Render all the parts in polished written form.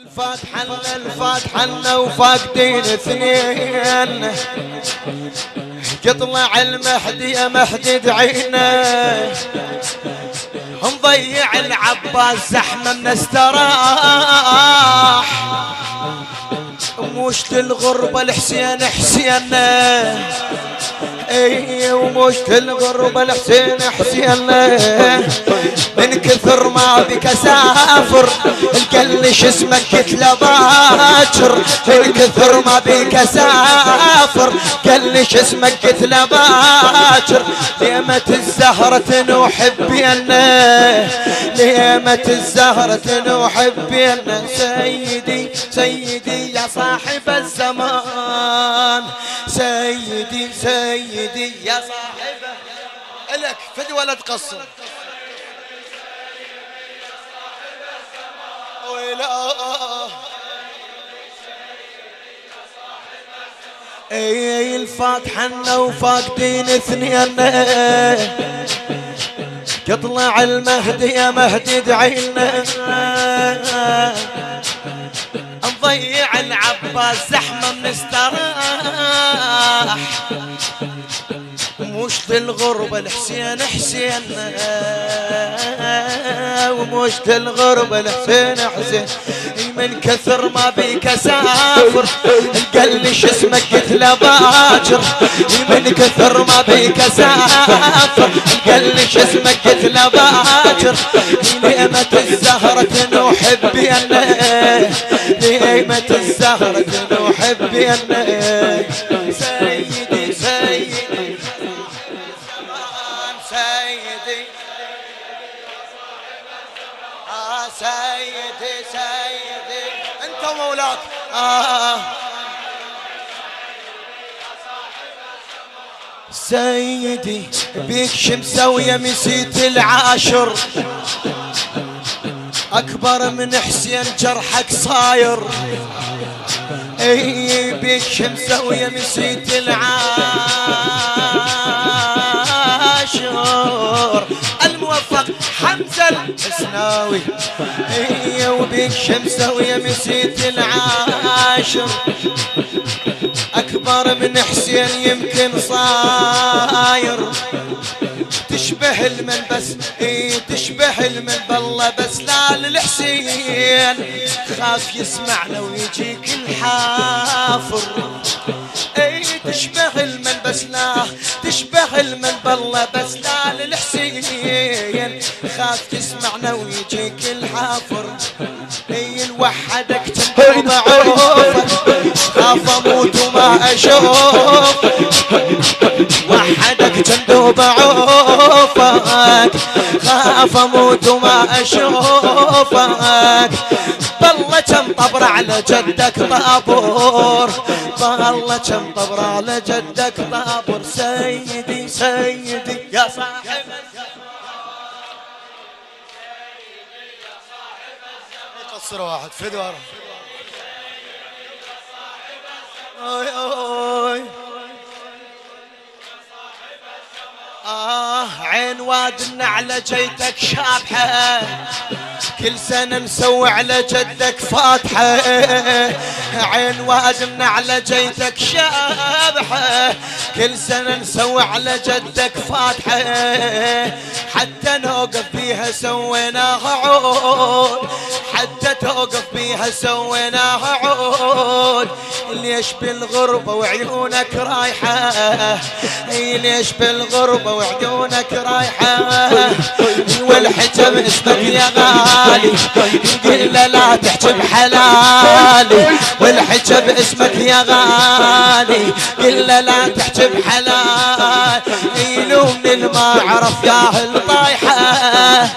الفاتحة لنا وفاقدين اثنين، يطلع المهدي يا مهدي دعينا، مضيع العباس زحمة من استراح، ومشت الغربة الحسين حسينا، اي ومشت الغربة الحسين حسينا، من كثر ما بك اسافر القلش اسمك كتله باكر، من كثر ما بك اسافر قلش اسمك كتله باكر، ليمة الزهرة نحبينا، ليمة الزهرة نحبينا، سيدي سيدي يا صاحب الزمان، سيدي سيدي يا صاحبه الك فدوى ولا تقصر ويلا اي الفاتحة لنا وفاقدين اثنين، يطلع المهدي يا مهدي دعينا، نضيع العباس زحمة من استراح، ومشت الغربة الحسين حسين، ومشت الغربة الحسين حسين، من كثر ما بيك اسافر القلش اسمك كتله باكر، من كثر ما بيك اسافر القلش اسمك كتله باكر، ليمة الزهرة نحبينا، ليمة الزهرة نحبينا، سيدي سيدي سيدي سيدي سيدي انت ومولاك سيدي بيك شمسوية مسيت العاشر، اكبر من حسين جرحك صاير، اي بيك شمسوية مسيت العاشر، الموفق حمزة الحسناوي، اي وبيك شمسوية مسيت العاشر، اكبر من حسين يمكن صاير، تشبه المن بس اي تشبه المن بالله بس لا للحسين، خاف يسمعنا ويجيك الحافر، اي تشبه المن بس لا تشبه المن بالله بس لا للحسين، خاف تسمعنا ويجيك الحافر، اي الوحدك تنبو ضعوفك، خاف اموت وما اشوف، وحدك تندوب عوفك، خاف اموت وما اشوفك، بالله كم طبر على جدك طابور، بالله كم طبر على جدك طابور، سيدي سيدي يا صاحب قصر واحد في دوار اوي اوي عين وادنا على جيتك شابحة، كل سنة نسوي على جدك فاتحة، عين وادنا على جيتك شابحة، كل سنة نسوي على جدك فاتحة، حتى نوقف بيها سويناها عود، حتى توقف بيها سويناها عود، ليش بالغربة وعيونك رايحة، ليش بالغربة وعيونك رايحة، والحجب اسمك يا غالي، قل لا تحجب حلالي، والحجب اسمك يا غالي، قل لا تحجب حلالي، يلومني المعرف يا هل طايحة،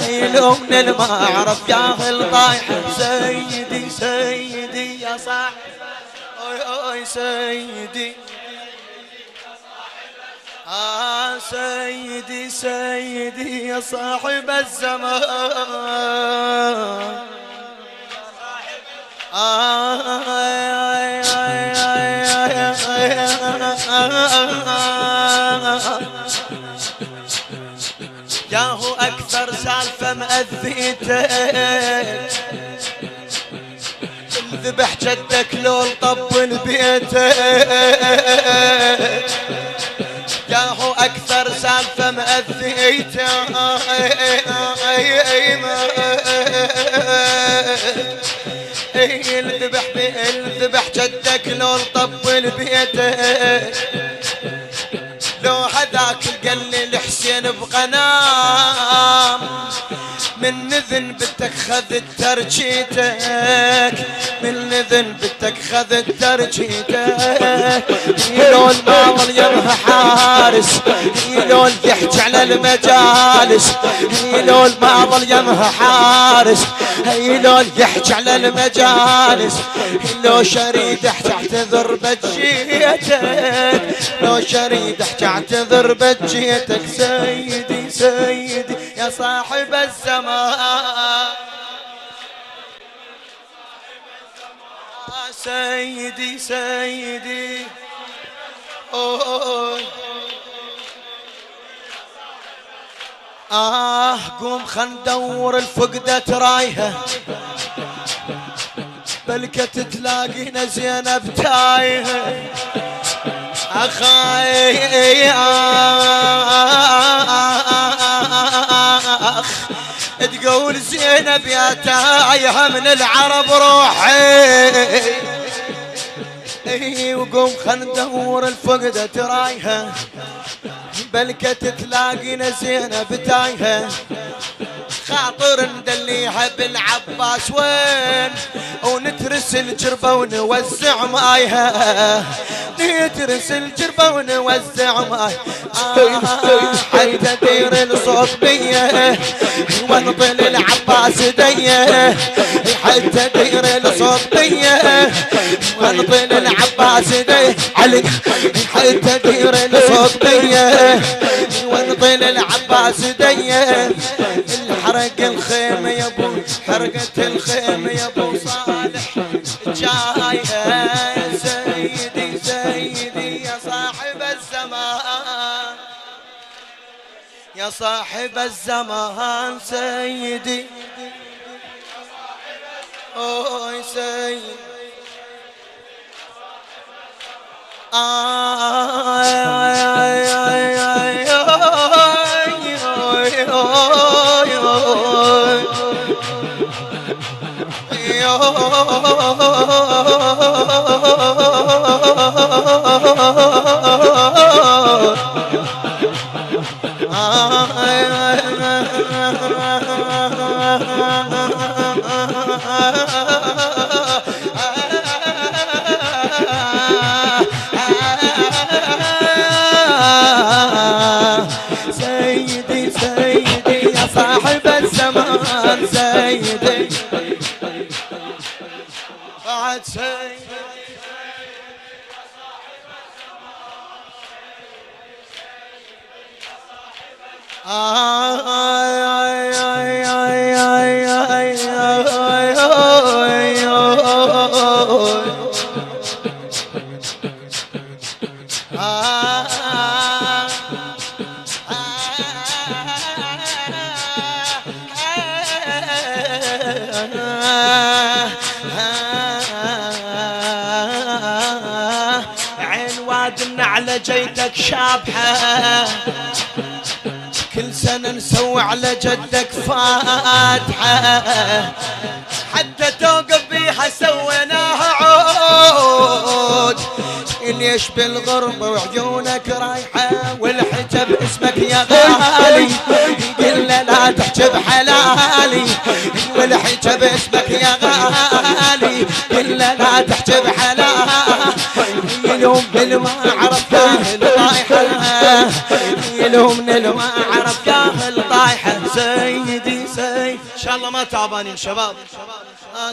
يلومني المعرف يا هل طايحة، سيدي سيدي يا صاحب اوي اوي سيدي سيدي سيدي يا صاحب الزمان، ياهو أكثر سالفة مأذيتك، ينذبح جدك لو طبل بيته جاهو اكثر سالفه مأذيته ينذبح جدك لو طبل بيته لو هذاك قال لي الحسين بقنام من نذن بدك خذت ترجيتك من نذن بدك خذت ترجيتك لو الماضي يمها حارس لو يحكي على المجالس لو الماضي يمها حارس لو يحكي على المجالس لو شريد اعتذر بجيتك لو شريد اعتذر بجيتك سيدي سيدي يا صاحب الزمان سيدي سيدي قوم خل ندور الفقدة رايها بلكة تلاقينا زينب تايهة أخاي تقول زينب يا تايهة من العرب روحي وقوم خل ندور الفقدة رايها بلكة تلاقينا زينب تايهة خاطر ندليها بالعباس وين ونترس الجربة ونوزع مايها نترس الجربة ونوزع مايها حتى دير الصوت بيه ونطل العباس ديه حتى دير الصوت بيه ونطل العباس ديه علي حتى دير الصوت بيه ونطل العباس ديه حرق الخيمة يا ابو حرقت الخيمة يا ابو صالح جاية سيدي سيدي يا صاحب الزمان يا صاحب الزمان سيدي اوه سيدي سيدي سيدي يا صاحب الزمان سيدي بعد سيدي عين وادنا على جيتك شابحة كل سنة نسوي على جدك فاتحة حتى توقف بيها سويناها عود ليش بالغربة وعيونك رايحة والحجب اسمك يا غالي قلنا لا تحجب حلالي والحجب اسمك يا غالي قلنا لا تحجب حلالي يلوم بالما عرف ياهل طايحة يلوم بالما عرف ياهل طايحة سيدي سيدي ان شاء الله ما تعبانين شباب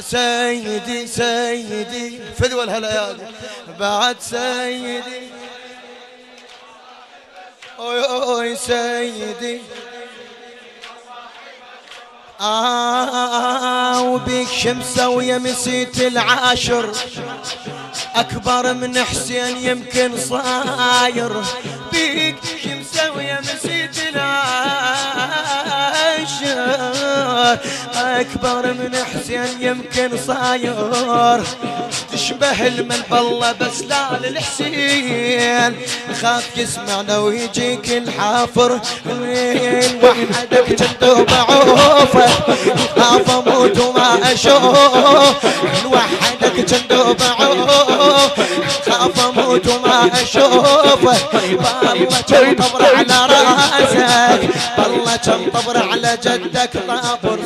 سيدي سيدي فدوى الهلايات بعد سيدي اوي اوي سيدي وبيك شمسة ويا مسيت العاشر أكبر من حسين يمكن صاير بيك شمسة ويا مسيت العاشر اكبر من حسين يمكن صاير تشبه المن بالله بس لا للحسين خاف يسمعنا ويجيك الحافر وحدك جندوب عوفه خاف اموت وما اشوف وحدك جندوب عوفه خاف اموت وما اشوفه بالله كم طبر على راسك بالله كم طبر على جدك طابر